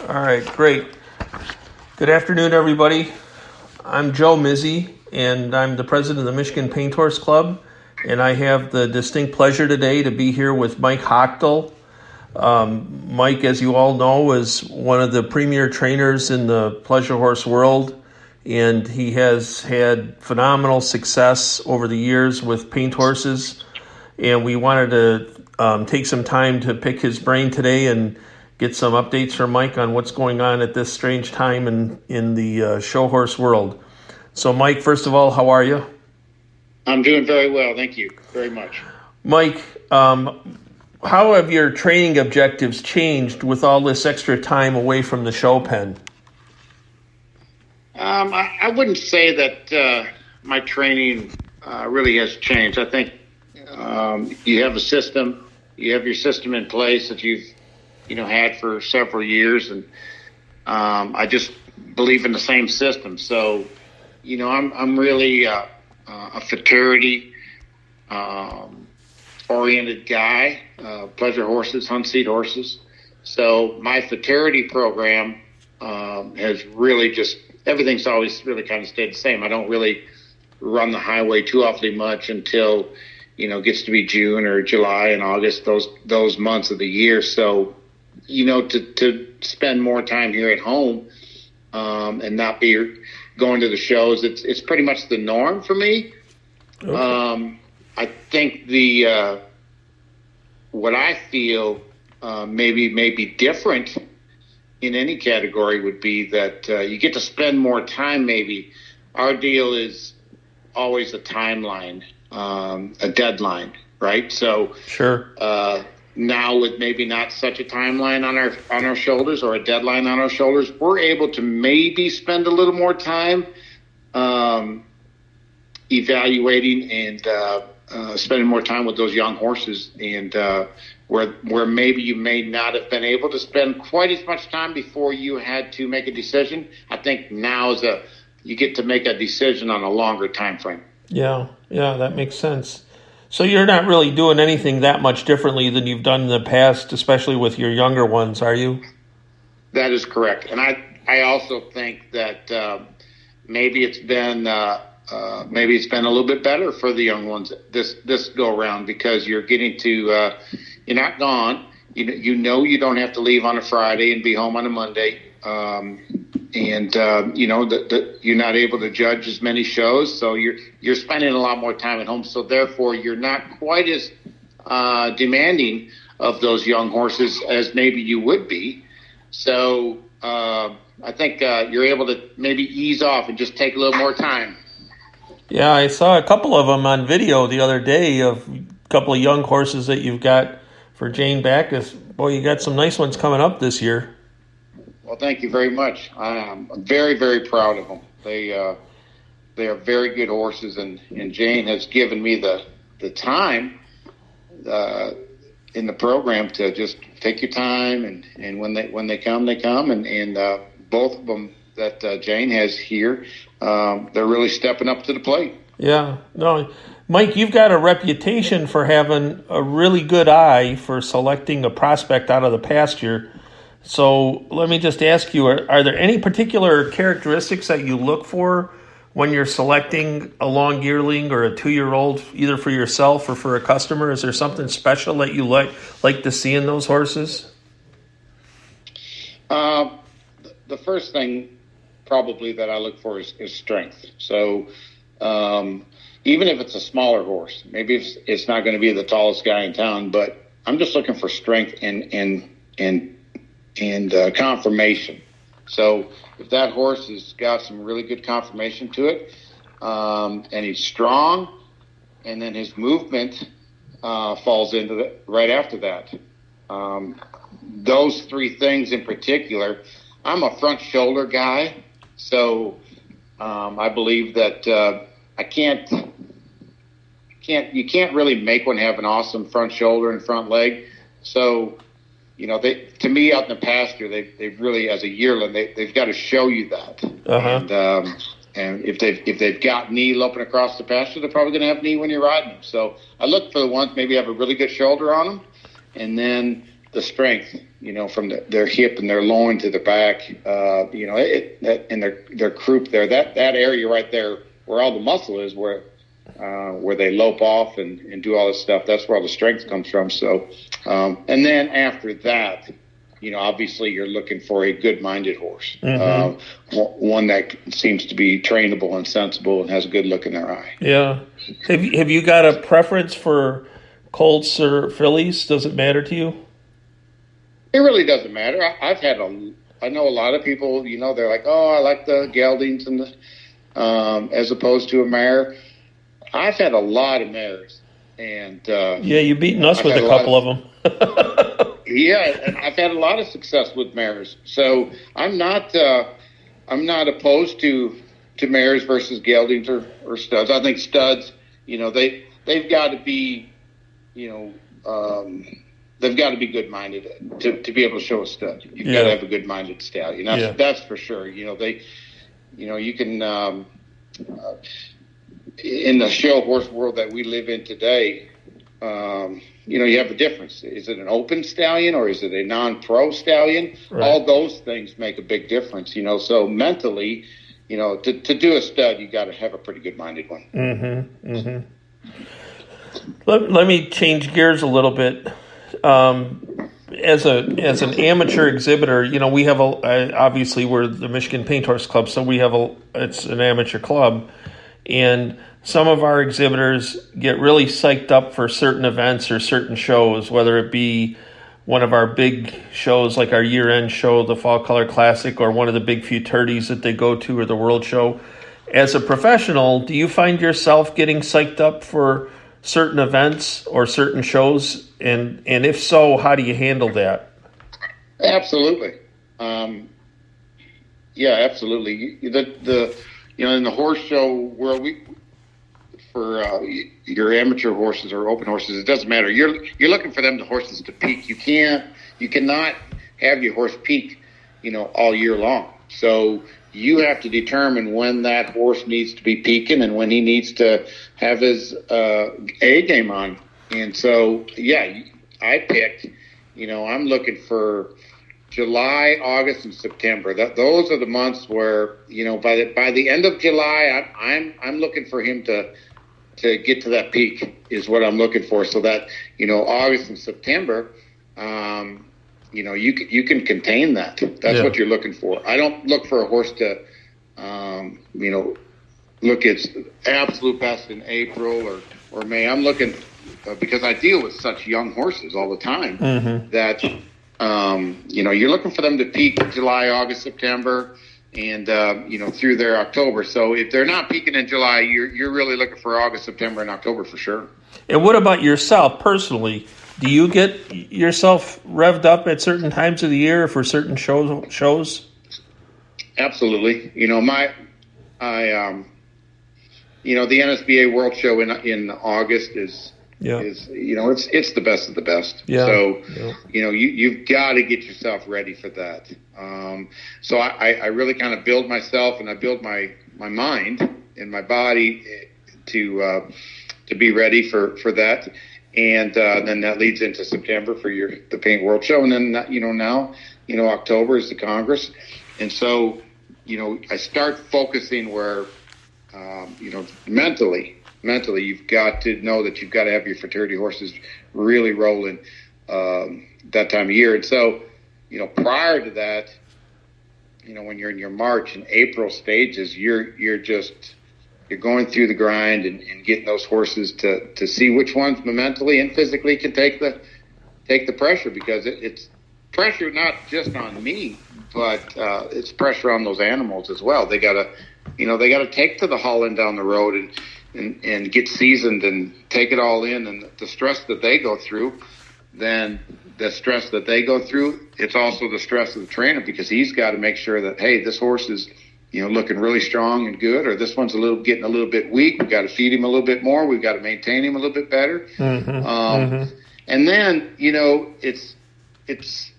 All right, great. Good afternoon, everybody. I'm Joe Mizzi, and I'm the president of the Michigan Paint Horse Club, and I have the distinct pleasure today to be here with Mike Hachtel. Mike, as you all know, is one of the premier trainers in the pleasure horse world, and he has had phenomenal success over the years with paint horses, and we wanted to take some time to pick his brain today and get some updates from Mike on what's going on at this strange time in the show horse world. So, Mike, first of all, how are you? I'm doing very well. Thank you very much. Mike, how have your training objectives changed with all this extra time away from the show pen? I wouldn't say that my training really has changed. I think you have a system. You have your system in place that you've had for several years, and I just believe in the same system. So, I'm really a futurity oriented guy, pleasure horses, hunt seat horses. So my futurity program has really just, everything's always really kind of stayed the same. I don't really run the highway too awfully much until, gets to be June or July and August, those months of the year. So, to spend more time here at home and not be going to the shows, it's pretty much the norm for me. Okay. I think what I feel maybe different in any category would be that you get to spend more time. Maybe our deal is always a timeline, a deadline, right? So sure. Now with maybe not such a timeline on our shoulders or a deadline on our shoulders, we're able to maybe spend a little more time evaluating and spending more time with those young horses, and where maybe you may not have been able to spend quite as much time before you had to make a decision. I think now you get to make a decision on a longer time frame. Yeah, that makes sense. So you're not really doing anything that much differently than you've done in the past, especially with your younger ones, are you? That is correct. And I also think that maybe it's been a little bit better for the young ones this go around, because you're getting to you're not gone. You don't have to leave on a Friday and be home on a Monday. And you're not able to judge as many shows, so you're spending a lot more time at home. So therefore, you're not quite as demanding of those young horses as maybe you would be. So I think you're able to maybe ease off and just take a little more time. Yeah, I saw a couple of them on video the other day of a couple of young horses that you've got for Jane Backus. Boy, you got some nice ones coming up this year. Well, thank you very much. I'm very, very proud of them. They are very good horses, and Jane has given me the time in the program to just take your time, and when they come, they come, and both of them that Jane has here, they're really stepping up to the plate. Yeah, no, Mike, you've got a reputation for having a really good eye for selecting a prospect out of the pasture. So let me just ask you, are there any particular characteristics that you look for when you're selecting a long yearling or a 2-year-old, either for yourself or for a customer? Is there something special that you like to see in those horses? The first thing probably that I look for is strength. So even if it's a smaller horse, maybe it's not going to be the tallest guy in town, but I'm just looking for strength and conformation. So if that horse has got some really good conformation to it, and he's strong, and then his movement falls into right after that. Those three things in particular. I'm a front shoulder guy, so I believe that you can't really make one have an awesome front shoulder and front leg. So to me, out in the pasture, they've really, as a yearling, they've got to show you that. Uh-huh. And if they've got knee loping across the pasture, they're probably going to have knee when you're riding them. So I look for the ones maybe have a really good shoulder on them, and then the strength. from their hip and their loin to the back, and their croup there, that area right there where all the muscle is, where they lope off and do all this stuff. That's where all the strength comes from. So, and then after that, obviously you're looking for a good-minded horse, one that seems to be trainable and sensible and has a good look in their eye. Yeah. Have you got a preference for colts or fillies? Does it matter to you? It really doesn't matter. I know a lot of people, they're like, oh, I like the geldings and as opposed to a mare. I've had a lot of mares, and you've beaten us with a couple of them. Yeah, and I've had a lot of success with mares. So I'm not opposed to mares versus geldings or studs. I think studs, they've got to be, they've got to be good-minded to be able to show a stud. You've got to have a good-minded stallion. That's for sure. You can in the show horse world that we live in today. You have a difference. Is it an open stallion or is it a non-pro stallion? Right. All those things make a big difference, So mentally, to do a stud, you got to have a pretty good-minded one. Mm-hmm. Mm-hmm. Let me change gears a little bit. As an amateur exhibitor, we have obviously we're the Michigan Paint Horse Club, so it's an amateur club, and some of our exhibitors get really psyched up for certain events or certain shows, whether it be one of our big shows like our year-end show, the Fall Color Classic, or one of the big futurities that they go to, or the World Show. As a professional, do you find yourself getting psyched up for certain events or certain shows? And if so, how do you handle that? Absolutely. Absolutely. In the horse show world, for your amateur horses or open horses, it doesn't matter. You're looking for the horses to peak. You cannot have your horse peak, all year long. So you have to determine when that horse needs to be peaking and when he needs to have his A game on. And so, I picked, I'm looking for July, August, and September. Those are the months where, by the end of July, I'm looking for him to get to that peak is what I'm looking for. So that, August and September, you can contain that. That's what you're looking for. I don't look for a horse to, look its absolute best in April or May. I'm looking because I deal with such young horses all the time that, you're looking for them to peak July, August, September, and, through their October. So if they're not peaking in July, you're really looking for August, September, and October for sure. And what about yourself personally? Do you get yourself revved up at certain times of the year for certain shows? Absolutely. The NSBA World Show in August is it's the best of the best. Yeah. So, you've got to get yourself ready for that. So I really kind of build myself and I build my mind and my body to be ready for that. And then that leads into September for the Paint World Show. And then, now, October is the Congress. And so, I start focusing where, mentally, you've got to know that you've got to have your fraternity horses really rolling that time of year. And so, prior to that, when you're in your March and April stages, you're going through the grind and getting those horses to see which ones mentally and physically can take the pressure, because it's pressure not just on me, but it's pressure on those animals as well. They gotta take to the Holland down the road and get seasoned and take it all in, and the stress that they go through, then the stress that they go through, it's also the stress of the trainer, because he's got to make sure that, hey, this horse is, looking really strong and good, or this one's getting a little bit weak. We've got to feed him a little bit more. We've got to maintain him a little bit better. And then, it's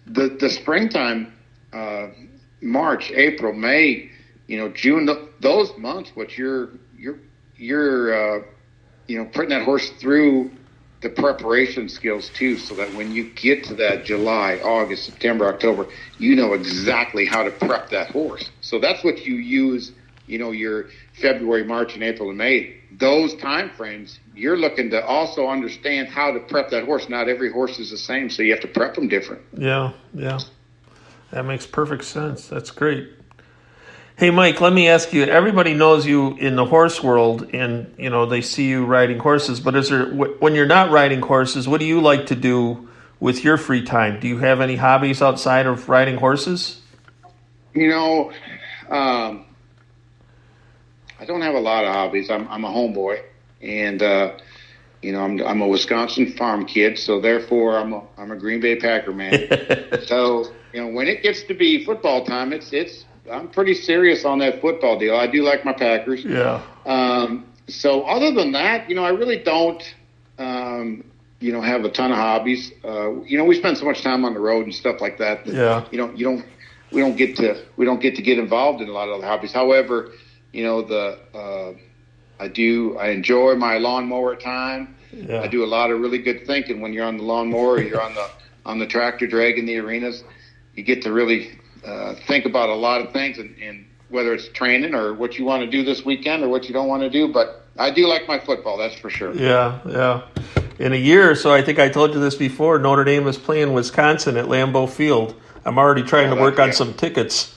the springtime, March, April, May, June, those months, what you're putting that horse through the preparation skills too, so that when you get to that July, August, September, October, you know exactly how to prep that horse. So that's what you use, your February, March, and April and May. Those time frames, you're looking to also understand how to prep that horse. Not every horse is the same, so you have to prep them different. Yeah. That makes perfect sense. That's great. Hey, Mike, let me ask you, everybody knows you in the horse world and, they see you riding horses, but when you're not riding horses, what do you like to do with your free time? Do you have any hobbies outside of riding horses? I don't have a lot of hobbies. I'm a homeboy, and I'm a Wisconsin farm kid, so therefore I'm a Green Bay Packer man. So when it gets to be football time, I'm pretty serious on that football deal. I do like my Packers. Yeah. So other than that, I really don't, have a ton of hobbies. We spend so much time on the road and stuff like that. Yeah. We don't get to get involved in a lot of other hobbies. However, I enjoy my lawnmower time. Yeah. I do a lot of really good thinking when you're on the lawnmower, you're on the tractor dragging the arenas. You get to really think about a lot of things, and whether it's training or what you want to do this weekend or what you don't want to do. But I do like my football, that's for sure. Yeah. In a year or so, I think I told you this before, Notre Dame is playing Wisconsin at Lambeau Field. I'm already trying to work on some tickets.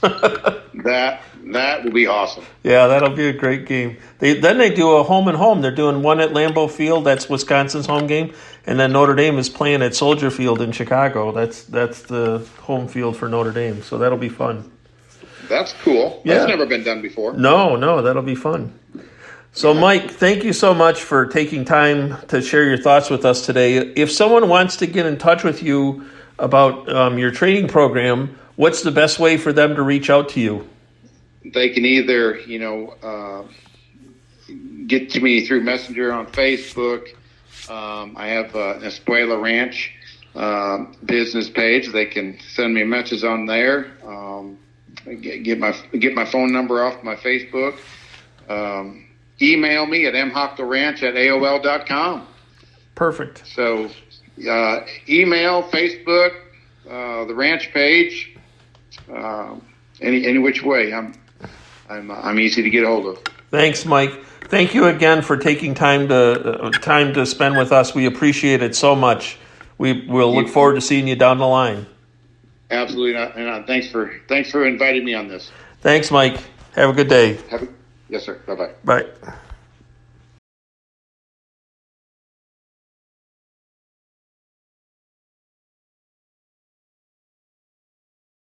That will be awesome. Yeah, that'll be a great game. Then they do a home and home. They're doing one at Lambeau Field. That's Wisconsin's home game. And then Notre Dame is playing at Soldier Field in Chicago. That's the home field for Notre Dame. So that'll be fun. That's cool. Yeah. That's never been done before. No, that'll be fun. So, Mike, thank you so much for taking time to share your thoughts with us today. If someone wants to get in touch with you about your training program, what's the best way for them to reach out to you? They can either, get to me through Messenger on Facebook. I have an Espuela Ranch business page. They can send me a message on there. Get my phone number off my Facebook. Email me at mhachtelranch@aol.com. Perfect. So email, Facebook, the ranch page, any which way. I'm easy to get a hold of. Thanks, Mike. Thank you again for taking time to spend with us. We appreciate it so much. We'll look forward to seeing you down the line. Absolutely, and thanks for inviting me on this. Thanks, Mike. Have a good day. Yes, sir. Bye-bye. Bye.